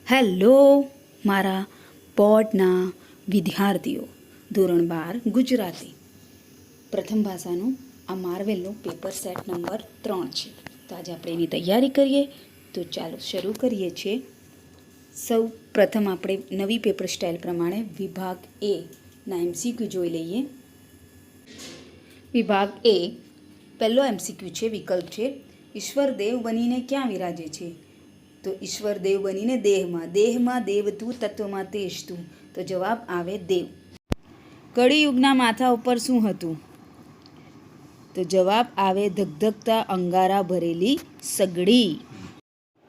Hello મારા બોર્ડના વિદ્યાર્થીઓ, ધોરણ 12 ગુજરાતી પ્રથમ ભાષાનું આ માર્વેલનું પેપર સેટ નંબર 3 છે. તો આજે આપણે એની તૈયારી કરીએ. તો ચાલો શરૂ કરીએ છીએ. સૌ પ્રથમ આપણે નવી પેપર સ્ટાઇલ પ્રમાણે વિભાગ એ ના એમસીક્યુ જોઈ લઈએ. વિભાગ એ પહેલો એમસીક્યુ છે, વિકલ્પ છે ઈશ્વર દેવ બનીને ક્યાં વિરાજે છે? તો ઈશ્વર દેવ બનીને દેહમાં દેવ તું, તત્વમાં તેજ તું. તો જવાબ આવે દેવ. કળિયુગના માથા ઉપર શું હતું? તો જવાબ આવે ધગધગતા અંગારા ભરેલી સગડી.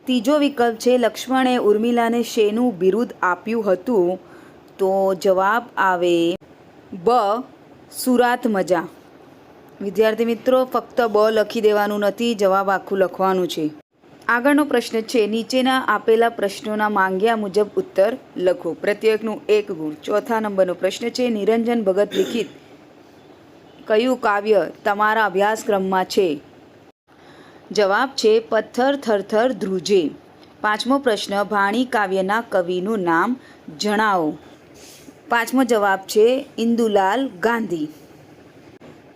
ત્રીજો વિકલ્પ છે લક્ષ્મણે ઉર્મિલાને શેનું બિરુદ આપ્યું હતું? તો જવાબ આવે બ સુરાત મજા. વિદ્યાર્થી મિત્રો, ફક્ત બ લખી દેવાનું નથી, જવાબ આખું લખવાનું છે. આગળનો પ્રશ્ન છે નીચેના આપેલા પ્રશ્નોના માંગ્યા મુજબ ઉત્તર લખો. પ્રત્યેકનું 1 ગુણ. ચોથા નંબરનો પ્રશ્ન છે નિરંજન ભગત લિખિત કયું કાવ્ય તમારા અભ્યાસક્રમમાં છે? જવાબ છે પથ્થર થરથર ધ્રુજે. પાંચમો પ્રશ્ન ભાણી કાવ્યના કવિનું નામ જણાવો. પાંચમો જવાબ છે ઇન્દુલાલ ગાંધી.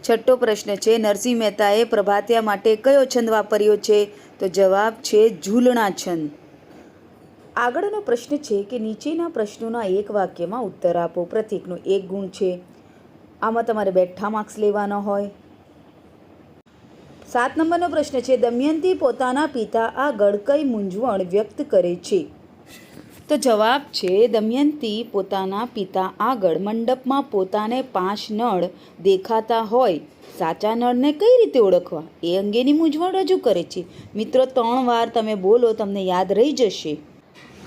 છઠ્ઠો પ્રશ્ન છે નરસિંહ મહેતાએ પ્રભાતિયા માટે કયો છંદ વાપર્યો છે? તો જવાબ છે ઝૂલણા છંદ. આગળનો પ્રશ્ન છે કે નીચેના પ્રશ્નોના એક વાક્યમાં ઉત્તર આપો. પ્રત્યેકનો 1 ગુણ છે. આમાં તમારે બેઠા માર્ક્સ લેવાના હોય. 7 નંબરનો પ્રશ્ન છે દમયંતી પોતાના પિતા આગળ કઈ મૂંઝવણ વ્યક્ત કરે છે? તો જવાબ છે દમયંતી પોતાના પિતા આગળ મંડપમાં પોતાને 5 નળ દેખાતા હોય, સાચા નળને કઈ રીતે ઓળખવા એ અંગેની મૂંઝવણ રજૂ કરે છે. મિત્રો 3 વાર તમે બોલો, તમને યાદ રહી જશે.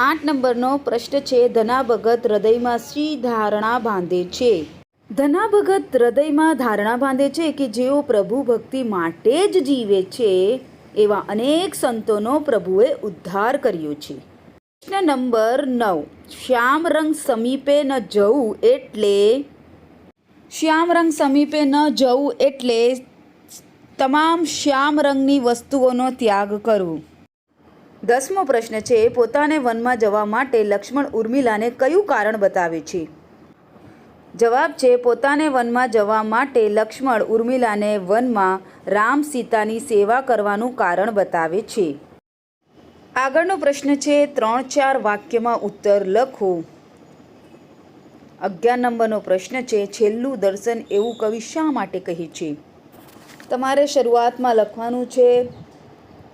8 નંબરનો પ્રશ્ન છે ધના ભગત હૃદયમાં શી ધારણા બાંધે છે? ધના ભગત હૃદયમાં ધારણા બાંધે છે કે જેઓ પ્રભુ ભક્તિ માટે જ જીવે છે એવા અનેક સંતોનો પ્રભુએ ઉદ્ધાર કર્યો છે. પ્રશ્ન નંબર 9 શ્યામ રંગ સમીપે ન જવું એટલે? શ્યામ રંગ સમીપે ન જવું એટલે તમામ શ્યામ રંગની વસ્તુઓનો ત્યાગ કરવો. 10મો પ્રશ્ન છે પોતાને વનમાં જવા માટે લક્ષ્મણ ઉર્મિલાને કયું કારણ બતાવે છે? જવાબ છે પોતાને વનમાં જવા માટે લક્ષ્મણ ઉર્મિલાને વનમાં રામ સીતાની સેવા કરવાનું કારણ બતાવે છે. આગળનો પ્રશ્ન છે 3-4 વાક્યમાં ઉત્તર લખો. 11 નંબરનો પ્રશ્ન છે છેલ્લું દર્શન એવું કવિ શા માટે કહે છે? તમારે શરૂઆતમાં લખવાનું છે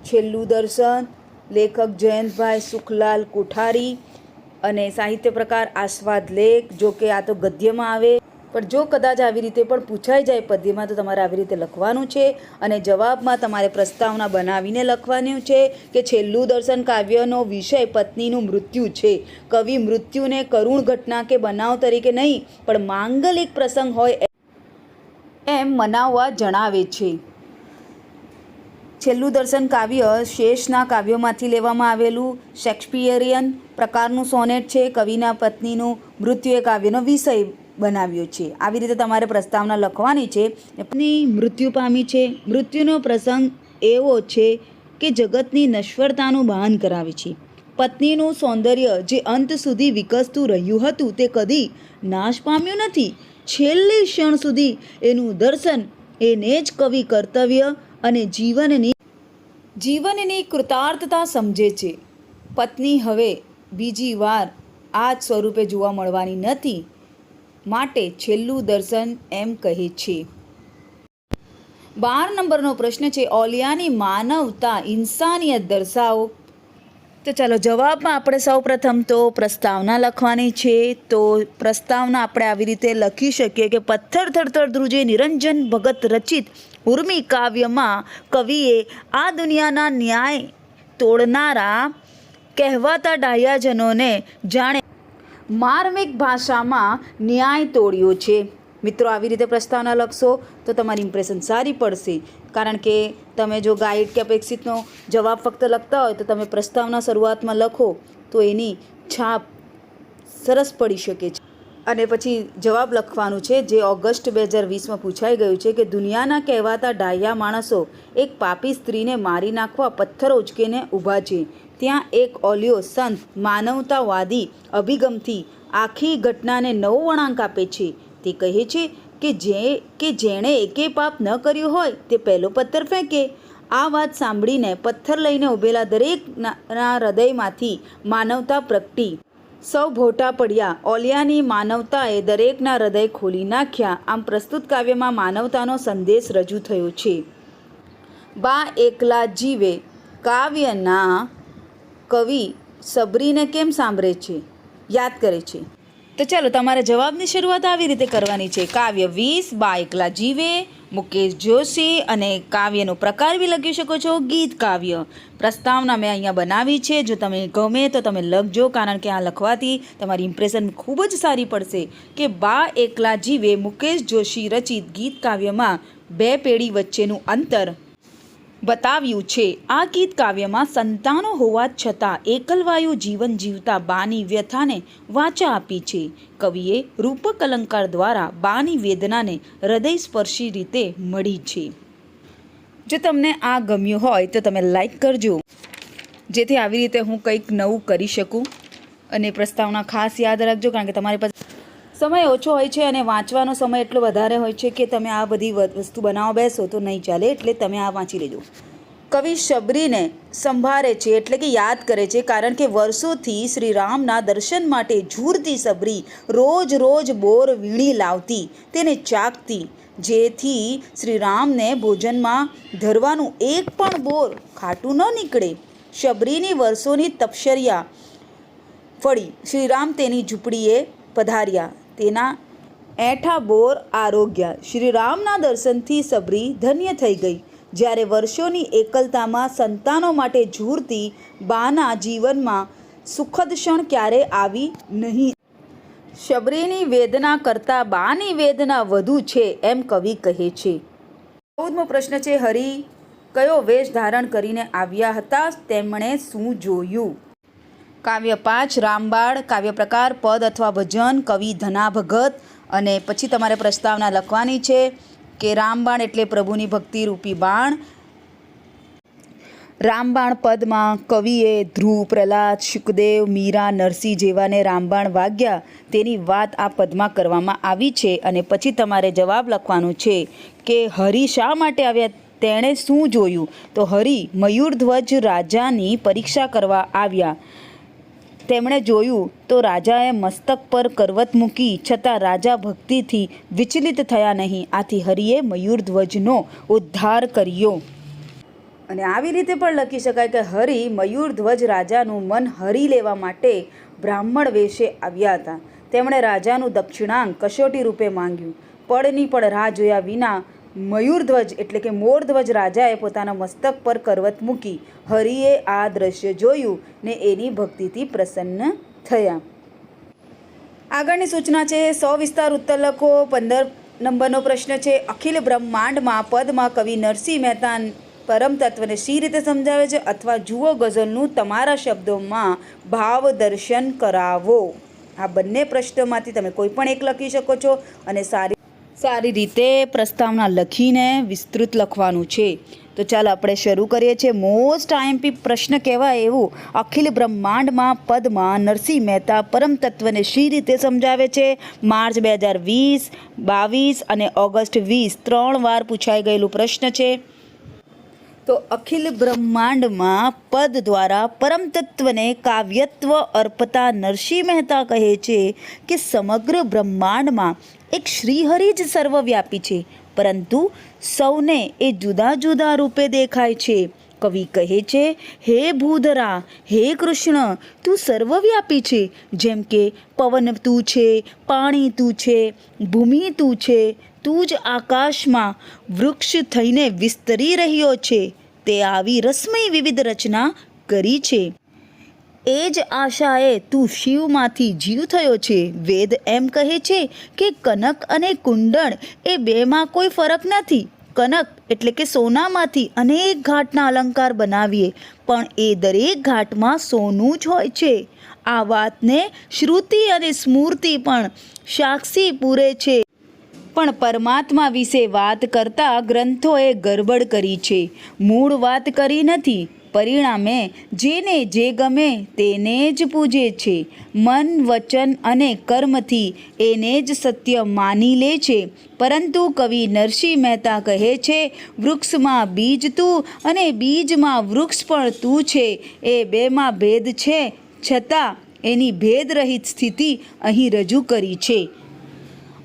છેલ્લું દર્શન. લેખક જયંતભાઈ સુખલાલ કોઠારી અને સાહિત્ય પ્રકાર આસ્વાદ લેખ. જો કે આ તો ગદ્યમાં આવે, પણ જો કદાચ આવી રીતે પણ પૂછાઈ જાય પદ્યમાં તો તમારે આવી રીતે લખવાનું છે. અને જવાબમાં તમારે પ્રસ્તાવના બનાવીને લખવાનું છે કે છેલ્લું દર્શન કાવ્યનો વિષય પત્નીનું મૃત્યુ છે. કવિ મૃત્યુને કરુણ ઘટના કે બનાવ તરીકે નહીં પણ માંગલિક પ્રસંગ હોય એમ મનાવવા જણાવે છે. છેલ્લું દર્શન કાવ્ય શેષના કાવ્યોમાંથી લેવામાં આવેલું શેક્સપિયરિયન પ્રકારનું સોનેટ છે. કવિના પત્નીનું મૃત્યુ એ કાવ્યનો વિષય બનાવ્યો છે. આવી રીતે તમારે પ્રસ્તાવના લખવાની છે. પત્ની મૃત્યુ પામી છે. મૃત્યુનો પ્રસંગ એવો છે કે જગતની નશ્વરતાનું ભાન કરાવે છે. પત્નીનું સૌંદર્ય જે અંત સુધી વિકસતું રહ્યું હતું તે કદી નાશ પામ્યું નથી. છેલ્લી ક્ષણ સુધી એનું દર્શન એને જ કવિ કર્તવ્ય અને જીવનની કૃતાર્થતા સમજે છે. પત્ની હવે બીજી વાર આ જ સ્વરૂપે જોવા મળવાની નથી, માટે છેલ્લું દર્શન એમ કહે છે. 12 નંબરનો પ્રશ્ન છે ઓલિયાની માનવતા ઇન્સાનિયત દર્શાવો. તો ચાલો જવાબમાં આપણે સૌ પ્રથમ તો પ્રસ્તાવના લખવાની છે. તો પ્રસ્તાવના આપણે આવી રીતે લખી શકીએ કે પથ્થર થરથર ધ્રુજે નિરંજન ભગત રચિત ઉર્મી કાવ્યમાં કવિએ આ દુનિયાના ન્યાય તોડનારા કહેવાતા ડાહ્યાજનોને જાણે માર્મિક ભાષામાં ન્યાય તોડ્યો છે. મિત્રો આવી રીતે પ્રસ્તાવના લખશો તો તમારી ઇમ્પ્રેશન સારી પડશે. કારણ કે તમે જો ગાઈડ કે અપેક્ષિતનો જવાબ ફક્ત લખતા હોય તો તમે પ્રસ્તાવના શરૂઆતમાં લખો તો એની છાપ સરસ પડી શકે છે. અને પછી જવાબ લખવાનું છે, જે ઓગસ્ટ 2020માં પૂછાઈ ગયું છે કે દુનિયાના કહેવાતા ડાહ્યા માણસો એક પાપી સ્ત્રીને મારી નાખવા પથ્થર ઉચકીને ઊભા છે. ત્યાં એક ઓલિયો સંત માનવતાવાદી અભિગમથી આખી ઘટનાને નવો વળાંક આપે છે. તે કહે છે કે જેણે એકે પાપ ન કર્યું હોય તે પહેલો પથ્થર ફેંકે. આ વાત સાંભળીને પથ્થર લઈને ઊભેલા દરેકના હૃદયમાંથી માનવતા પ્રગટી. સૌ ભોટા પડ્યા. ઓલિયાની માનવતાએ દરેકના હૃદય ખોલી નાખ્યા. આમ પ્રસ્તુત કાવ્યમાં માનવતાનો સંદેશ રજૂ થયો છે. બા એકલા જીવે કાવ્યના કવિ સબરીને કેમ સાંભળે છે, યાદ કરે છે? તો ચાલો, તમારે જવાબની શરૂઆત આવી રીતે કરવાની છે. કાવ્ય 20 બા એકલા જીવે, મુકેશ જોશી, અને કાવ્યનો પ્રકાર બી લખી શકો છો, ગીત કાવ્ય. પ્રસ્તાવના મેં અહીંયા બનાવી છે. જો તમે ગમે તો તમે લખજો, કારણ કે આ લખવાથી તમારી ઇમ્પ્રેશન ખૂબ જ સારી પડશે. કે બા એકલા જીવે મુકેશ જોશી રચિત ગીત કાવ્યમાં બે પેઢી વચ્ચેનું અંતર બતાવ્યું છે. આ ગીત કાવ્યમાં સંતાનો હોવા છતાં એકલવાયુ જીવન જીવતા બાની વ્યથાને વાચા આપી છે. કવિએ રૂપક અલંકાર દ્વારા બાની વેદનાને હૃદયસ્પર્શી રીતે મળી છે. જો તમને આ ગમ્યું હોય તો તમે લાઈક કરજો, જેથી આવી રીતે હું કંઈક નવું કરી શકું. અને પ્રસ્તાવના ખાસ યાદ રાખજો, કારણ કે તમારી પાસે સમય ઓછો હોય છે અને વાંચવાનો સમય એટલો વધારે હોય છે કે તમે આ બધી વસ્તુ બનાવવા બેસો તો નહીં ચાલે. એટલે તમે આ વાંચી લેજો. કવિ શબરીને સંભાળે છે એટલે કે યાદ કરે છે, કારણ કે વર્ષોથી શ્રી રામના દર્શન માટે ઝૂરતી સબરી રોજ રોજ બોર વીણી લાવતી, તેને ચાકતી, જેથી શ્રી રામને ભોજનમાં ધરવાનું એક પણ બોર ખાટું ન નીકળે. શબરીની વર્ષોની તપશ્ચર્યા ફળી શ્રીરામ તેની ઝૂંપડીએ પધાર્યા. તેના એઠા બોર આરોગ્યા. શ્રીરામના દર્શનથી સબરી ધન્ય થઈ ગઈ. જ્યારે વર્ષોની એકલતામાં સંતાનો માટે ઝૂરતી બાના જીવનમાં સુખદ ક્ષણ ક્યારે આવી નહીં. શબરીની વેદના કરતાં બાની વેદના વધુ છે એમ કવિ કહે છે. 14મો પ્રશ્ન છે, હરિ કયો વેશ ધારણ કરીને આવ્યા હતા, તેમણે શું જોયું? કાવ્ય 5 રામબાણ. કાવ્ય પ્રકાર પદ અથવા ભજન. કવિ ધના ભગત. અને પછી તમારે પ્રસ્તાવના લખવાની છે કે રામબાણ એટલે પ્રભુની ભક્તિ રૂપી બાણ. રામબાણ પદમાં કવિએ ધ્રુવ, પ્રહલાદ, શુકદેવ, મીરા, નરસિંહ જેવાને રામબાણ વાગ્યા તેની વાત આ પદમાં કરવામાં આવી છે. અને પછી તમારે જવાબ લખવાનું છે કે હરિ શા માટે આવ્યા, તેણે શું જોયું? તો હરિ મયુરધ્વજ રાજાની પરીક્ષા કરવા આવ્યા. તેમણે જોયું તો રાજાએ મસ્તક પર કરવત મૂકી, છતાં રાજા ભક્તિથી વિચલિત થયા નહીં. આથી હરિએ મયુરધ્વજનો ઉદ્ધાર કર્યો. અને આવી રીતે પણ લખી શકાય કે હરિ મયુરધ્વજ રાજાનું મન હરી લેવા માટે બ્રાહ્મણ વેશે આવ્યા હતા. તેમણે રાજાનું દક્ષિણાંક કસોટી રૂપે માંગ્યું. પળની પણ રાહ જોયા વિના મયુરધ્વજ એટલે કે મોરધ્વજ રાજાએ પોતાના મસ્તક પર કરવત મૂકી. હરિએ આ દ્રશ્ય જોયું ને એની ભક્તિથી પ્રસન્ન થયા. આગળની સૂચના છે, સવિસ્તાર ઉત્તર લખો. 15 નંબરનો પ્રશ્ન છે, અખિલ બ્રહ્માંડમાં પદમાં કવિ નરસિંહ મહેતા પરમ તત્વને શી રીતે સમજાવે છે, અથવા જુઓ ગઝલનું તમારા શબ્દોમાં ભાવ દર્શન કરાવો. આ બંને પ્રશ્નોમાંથી તમે કોઈ પણ એક લખી શકો છો અને સારી રીતે પ્રસ્તાવના લખીને વિસ્તૃત લખવાનું છે. તો ચાલો આપણે શરૂ કરીએ છીએ. મોસ્ટ આઈએમપી પ્રશ્ન કહેવાય એવું, અખિલ બ્રહ્માંડમાં પદમાં નરસિંહ મહેતા પરમ તત્વને શી રીતે સમજાવે છે? માર્ચ 2020, 22 અને ઓગસ્ટ 20 3 વાર પૂછાઈ ગયેલું પ્રશ્ન છે. તો અખિલ બ્રહ્માંડમાં પદ દ્વારા પરમ તત્વને કાવ્યત્વ અર્પતા નરસિંહ મહેતા કહે છે કે સમગ્ર બ્રહ્માંડમાં એક શ્રીહરિ જ સર્વવ્યાપી છે, પરંતુ સૌને એ જુદા જુદા રૂપે દેખાય છે. કવિ કહે છે, હે ભૂધરા, હે કૃષ્ણ, તું સર્વવ્યાપી છે. જેમ કે પવન તું છે, પાણી તું છે, ભૂમિ તું છે, તું જ આકાશમાં વૃક્ષ થઈને વિસ્તરી રહ્યો છે. તે આવી રસમય વિવિધ રચના કરી છે. એ જ આશાએ તું શિવમાંથી જીવ થયો છે. વેદ એમ કહે છે કે કનક અને કુંડળ એ બેમાં કોઈ ફરક નથી. કનક એટલે કે સોનામાંથી અનેક ઘાટના અલંકાર બનાવીએ, પણ એ દરેક ઘાટમાં સોનું જ હોય છે. આ વાતને શ્રુતિ અને સ્મૃતિ પણ સાક્ષી પૂરે છે. પણ પરમાત્મા વિશે વાત કરતા ગ્રંથોએ ગરબડ કરી છે, મૂળ વાત કરી નથી. પરિણામે જેને જે ગમે તેને જ પૂજે છે. મન, વચન અને કર્મથી એને જ સત્ય માની લે છે. પરંતુ કવિ નરસિંહ મહેતા કહે છે, વૃક્ષમાં બીજ તું અને બીજમાં વૃક્ષ પણ તું છે. એ બેમાં ભેદ છે, છતાં એની ભેદરહિત સ્થિતિ અહીં રજૂ કરી છે.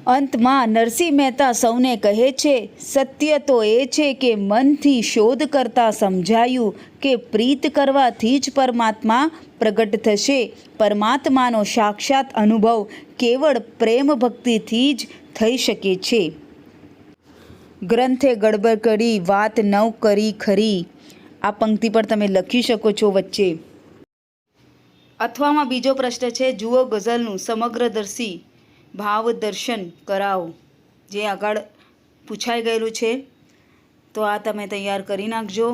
અંતમાં નરસિંહ મહેતા સૌને કહે છે, સત્ય તો એ છે કે મનથી શોધ કરતાં સમજાયું કે પ્રીત કરવાથી જ પરમાત્મા પ્રગટ થશે. પરમાત્માનો સાક્ષાત અનુભવ કેવળ પ્રેમ ભક્તિથી જ થઈ શકે છે. ગ્રંથે ગડબડ કરી, વાત નવ કરી ખરી. આ પંક્તિ પર તમે લખી શકો છો વચ્ચે. અથવામાં બીજો પ્રશ્ન છે, જુઓ ગઝલનું સમગ્રદર્શી ભાવ દર્શન કરાવો. જે આગળ પૂછાઈ ગયેલું છે, તો આ તમે તૈયાર કરી નાખજો.